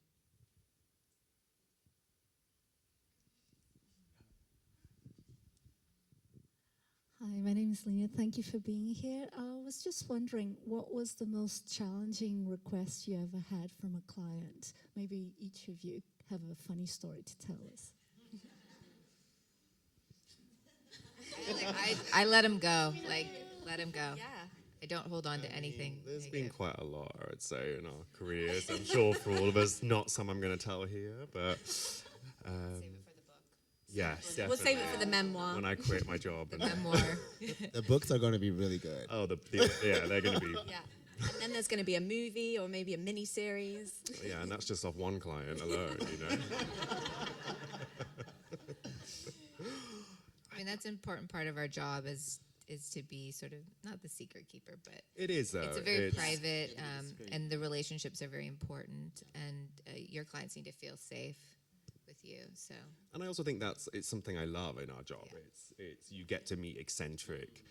Hi, my name is Lena. Thank you for being here. I was just wondering, what was the most challenging request you ever had from a client? Maybe each of you have a funny story to tell us. I let him go. Like, let him go. Yeah. I don't hold on to anything. There's been quite a lot, I would say, in our careers. I'm sure for all of us, not some I'm going to tell here, but Save it for the book. yes, definitely. We'll save it for the memoir. When I quit my job. The memoir. The books are going to be really good. Oh, yeah, they're going to be. Yeah. And then there's going to be a movie or maybe a mini-series. Yeah, and that's just off one client alone, you know. I mean, that's an important part of our job is to be sort of, not the secret keeper, but It is, though. it's a very private, and the relationships are very important, and your clients need to feel safe with you. So. And I also think it's something I love in our job. Yeah. It's you get to meet eccentric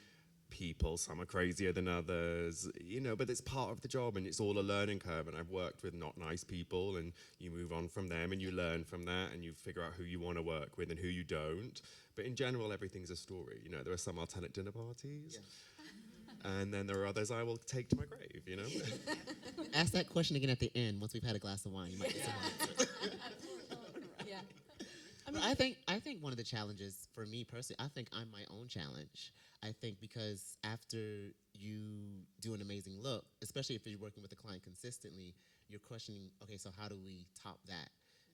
people. Some are crazier than others, you know, but it's part of the job and it's all a learning curve. And I've worked with not nice people, and you move on from them and you learn from that and you figure out who you want to work with and who you don't. But in general, everything's a story. You know, there are some I'll tell at dinner parties. Yeah. And then there are others I will take to my grave, you know? Ask that question again at the end once we've had a glass of wine. You might get some answers. Yeah. But I think one of the challenges for me personally, I think I'm my own challenge. I think because after you do an amazing look, especially if you're working with a client consistently, you're questioning, okay, so how do we top that?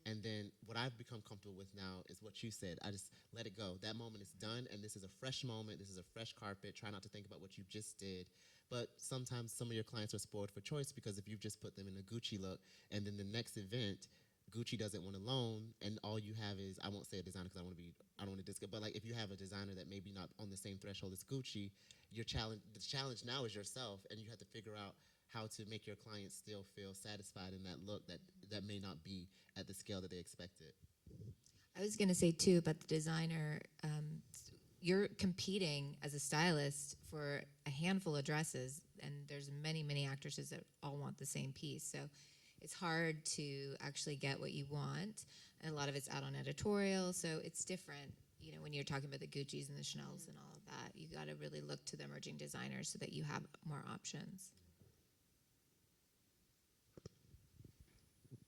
And then what I've become comfortable with now is what you said. I just let it go. That moment is done, and this is a fresh moment. This is a fresh carpet. Try not to think about what you just did. But sometimes some of your clients are spoiled for choice because if you've just put them in a Gucci look, and then the next event, Gucci doesn't want a loan, and all you have is, I won't say a designer because I don't want to discuss, but like if you have a designer that maybe not on the same threshold as Gucci, the challenge now is yourself, and you have to figure out how to make your clients still feel satisfied in that look that may not be at the scale that they expected. I was going to say too about the designer, you're competing as a stylist for a handful of dresses, and there's many, many actresses that all want the same piece. So it's hard to actually get what you want. And a lot of it's out on editorial, so it's different. You know, when you're talking about the Guccis and the Chanels and all of that, you got to really look to the emerging designers so that you have more options.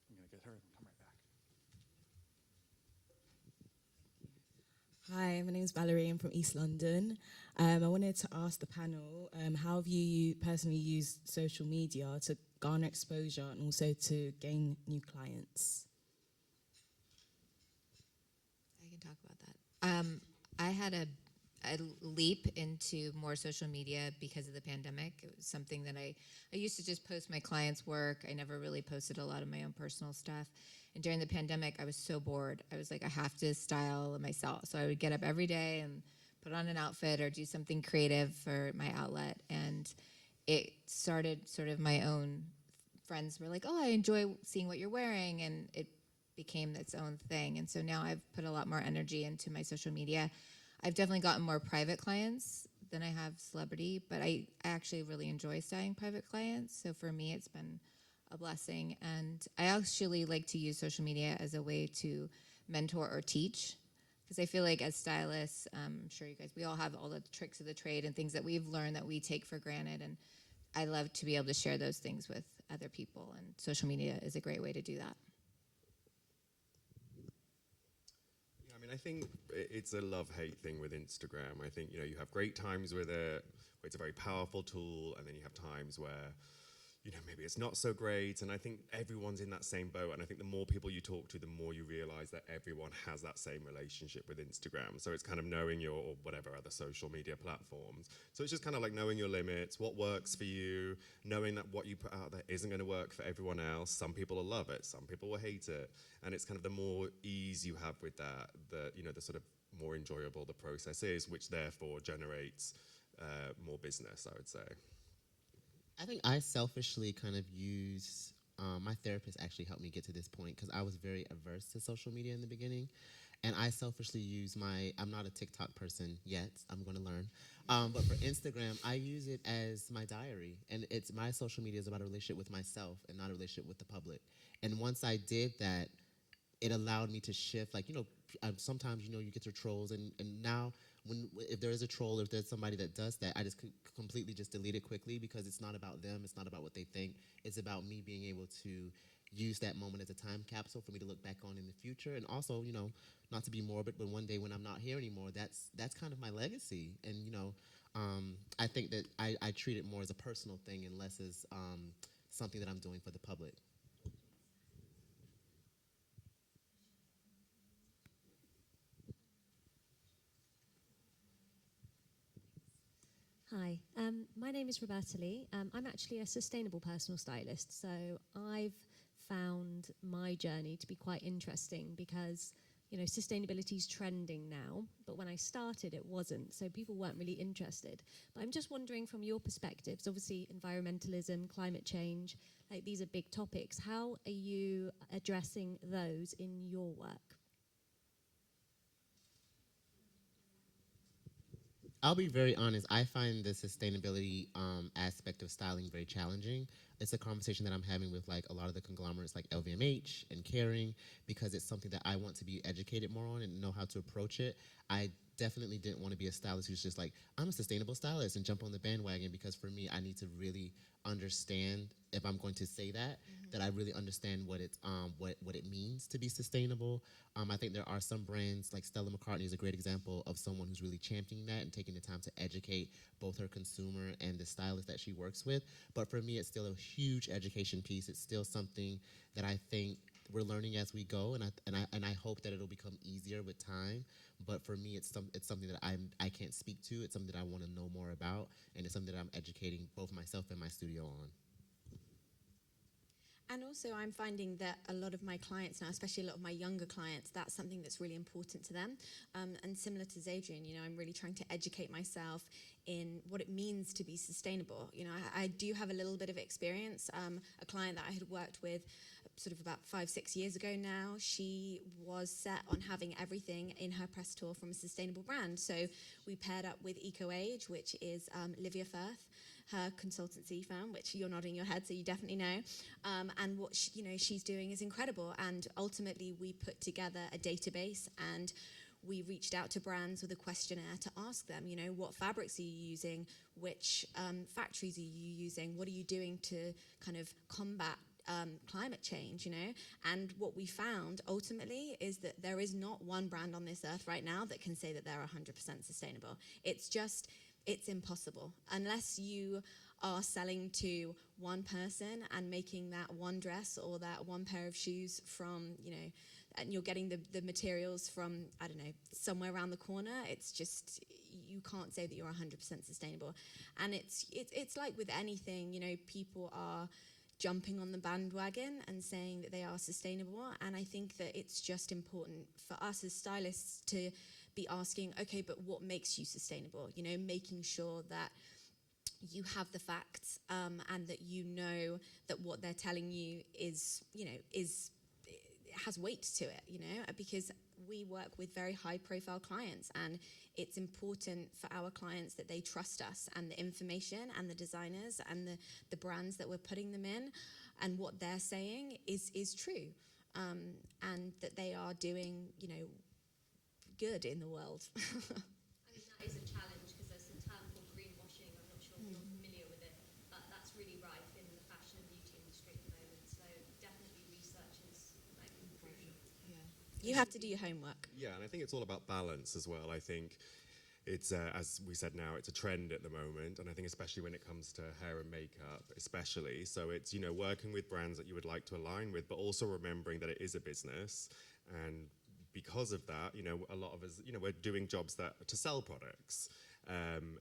I'm going to get her and come right back. Hi, my name is Valerie. I'm from East London. I wanted to ask the panel, how have you personally used social media to garner exposure and also to gain new clients? I can talk about that. I had a leap into more social media because of the pandemic. It was something that I used to just post my clients' work. I never really posted a lot of my own personal stuff. And during the pandemic, I was so bored. I was like, I have to style myself. So I would get up every day and put on an outfit or do something creative for my outlet. And it started sort of my own friends were like, oh, I enjoy seeing what you're wearing. And it became its own thing. And so now I've put a lot more energy into my social media. I've definitely gotten more private clients than I have celebrity, but I actually really enjoy styling private clients. So for me, it's been a blessing. And I actually like to use social media as a way to mentor or teach, because I feel like as stylists, I'm sure you guys, we all have all the tricks of the trade and things that we've learned that we take for granted. And I love to be able to share those things with other people. And social media is a great way to do that. I mean, I think it's a love-hate thing with Instagram. I think, you have great times with it, where it's a very powerful tool, and then you have times where, maybe it's not so great, and I think everyone's in that same boat, and I think the more people you talk to, the more you realize that everyone has that same relationship with Instagram. So it's kind of knowing or whatever other social media platforms. So it's just kind of like knowing your limits, what works for you, knowing that what you put out there isn't going to work for everyone else. Some people will love it, some people will hate it, and it's kind of the more ease you have with that, the sort of more enjoyable the process is, which therefore generates more business, I would say. I think I selfishly kind of use, my therapist actually helped me get to this point because I was very averse to social media in the beginning. And I selfishly use I'm not a TikTok person yet, I'm going to learn. But for Instagram, I use it as my diary. And my social media is about a relationship with myself and not a relationship with the public. And once I did that, it allowed me to shift. Like, sometimes, you get your trolls. And now, if there is a troll, if there's somebody that does that, I just completely just delete it quickly because it's not about them. It's not about what they think. It's about me being able to use that moment as a time capsule for me to look back on in the future. And also, not to be morbid, but one day when I'm not here anymore, that's kind of my legacy. And, I think that I treat it more as a personal thing and less as something that I'm doing for the public. Hi, my name is Roberta Lee. I'm actually a sustainable personal stylist, so I've found my journey to be quite interesting because, sustainability is trending now, but when I started it wasn't, so people weren't really interested. But I'm just wondering from your perspectives, obviously environmentalism, climate change, like these are big topics. How are you addressing those in your work? I'll be very honest. I find the sustainability aspect of styling very challenging. It's a conversation that I'm having with like a lot of the conglomerates like LVMH and Kering because it's something that I want to be educated more on and know how to approach it. I definitely didn't want to be a stylist who's just like, I'm a sustainable stylist and jump on the bandwagon because for me, I need to really understand if I'm going to say that, that I really understand what it means to be sustainable. I think there are some brands like Stella McCartney is a great example of someone who's really championing that and taking the time to educate both her consumer and the stylist that she works with. But for me, it's still a huge education piece. It's still something that I think we're learning as we go, and I hope that it'll become easier with time. But for me, it's something that I can't speak to. It's something that I want to know more about, and it's something that I'm educating both myself and my studio on. And also, I'm finding that a lot of my clients now, especially a lot of my younger clients, that's something that's really important to them. And similar to Adrian, you know, I'm really trying to educate myself in what it means to be sustainable. You know, I do have a little bit of experience. A client that I had worked with sort of about 5-6 years ago now, she was set on having everything in her press tour from a sustainable brand. So we paired up with EcoAge, which is Livia Firth, her consultancy firm, which you're nodding your head, so you definitely know. And what she's doing is incredible. And ultimately, we put together a database, and we reached out to brands with a questionnaire to ask them, you know, what fabrics are you using? Which factories are you using? What are you doing to kind of combat climate change, you know? And what we found ultimately is that there is not one brand on this earth right now that can say that they're 100% sustainable. It's impossible unless you are selling to one person and making that one dress or that one pair of shoes from, you know, and you're getting the materials from, I don't know, somewhere around the corner. It's just, you can't say that you're 100% sustainable. And it's like with anything, you know, people are jumping on the bandwagon and saying that they are sustainable. And I think that it's just important for us as stylists to be asking, okay, but what makes you sustainable? You know, making sure that you have the facts and that you know that what they're telling you is, you know, has weight to it, you know, because we work with very high profile clients, and it's important for our clients that they trust us and the information and the designers and the brands that we're putting them in and what they're saying is true, and that they are doing, you know, good in the world. I mean, that is a challenge because there's a term called greenwashing. I'm not sure if you're familiar with it, but that's really rife in the fashion and beauty industry at the moment. So definitely research is like crucial. Yeah. You have to do your homework. Yeah, and I think it's all about balance as well. I think it's, as we said now, it's a trend at the moment, and I think especially when it comes to hair and makeup, especially. So it's, you know, working with brands that you would like to align with, but also remembering that it is a business, and because of that, you know, a lot of us, you know, we're doing jobs to sell products.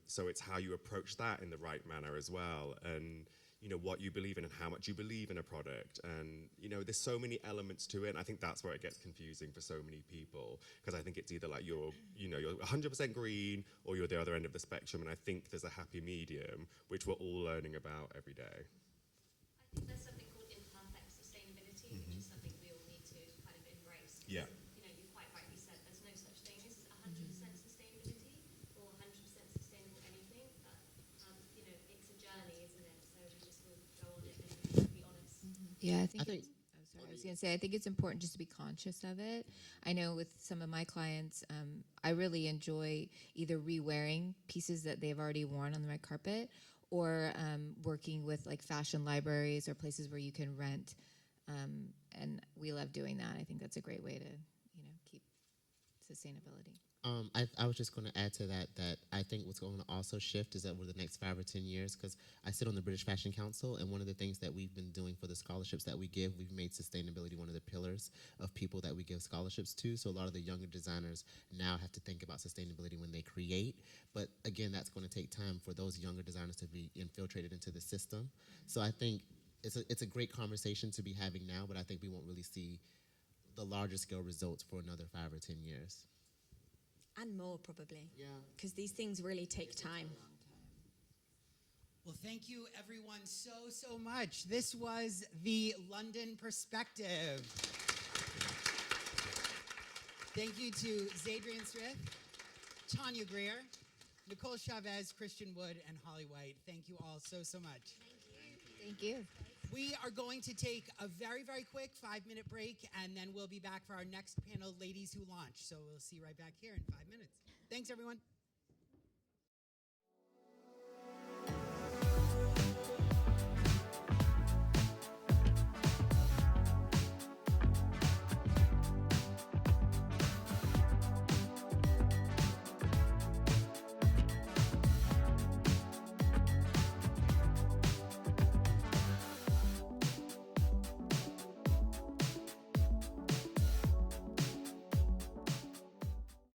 So it's how you approach that in the right manner as well. And, you know, what you believe in and how much you believe in a product. And, you know, there's so many elements to it. And I think that's where it gets confusing for so many people. Because I think it's either like you're 100% green or you're the other end of the spectrum. And I think there's a happy medium, which we're all learning about every day. I think there's something called imperfect sustainability, which is something we all need to kind of embrace. Yeah. Yeah, I was going to say, I think it's important just to be conscious of it. I know with some of my clients, I really enjoy either re-wearing pieces that they've already worn on the red carpet, or working with like fashion libraries or places where you can rent. And we love doing that. I think that's a great way to, you know, keep sustainability. I was just going to add to that I think what's going to also shift is that over the next 5 or 10 years, because I sit on the British Fashion Council, and one of the things that we've been doing for the scholarships that we give, we've made sustainability one of the pillars of people that we give scholarships to. So a lot of the younger designers now have to think about sustainability when they create. But again, that's going to take time for those younger designers to be infiltrated into the system. So I think it's a great conversation to be having now, but I think we won't really see the larger scale results for another 5 or 10 years. And more, probably. Yeah. Because these things really take time. Well, thank you, everyone, so much. This was the London Perspective. Thank you to Adrian Smith, Tania Grier, Nicole Chavez, Christian Wood, and Holly White. Thank you all so much. Thank you. We are going to take a very quick 5-minute break, and then we'll be back for our next panel, Ladies Who Launch. So we'll see you right back here in 5 minutes. Thanks, everyone.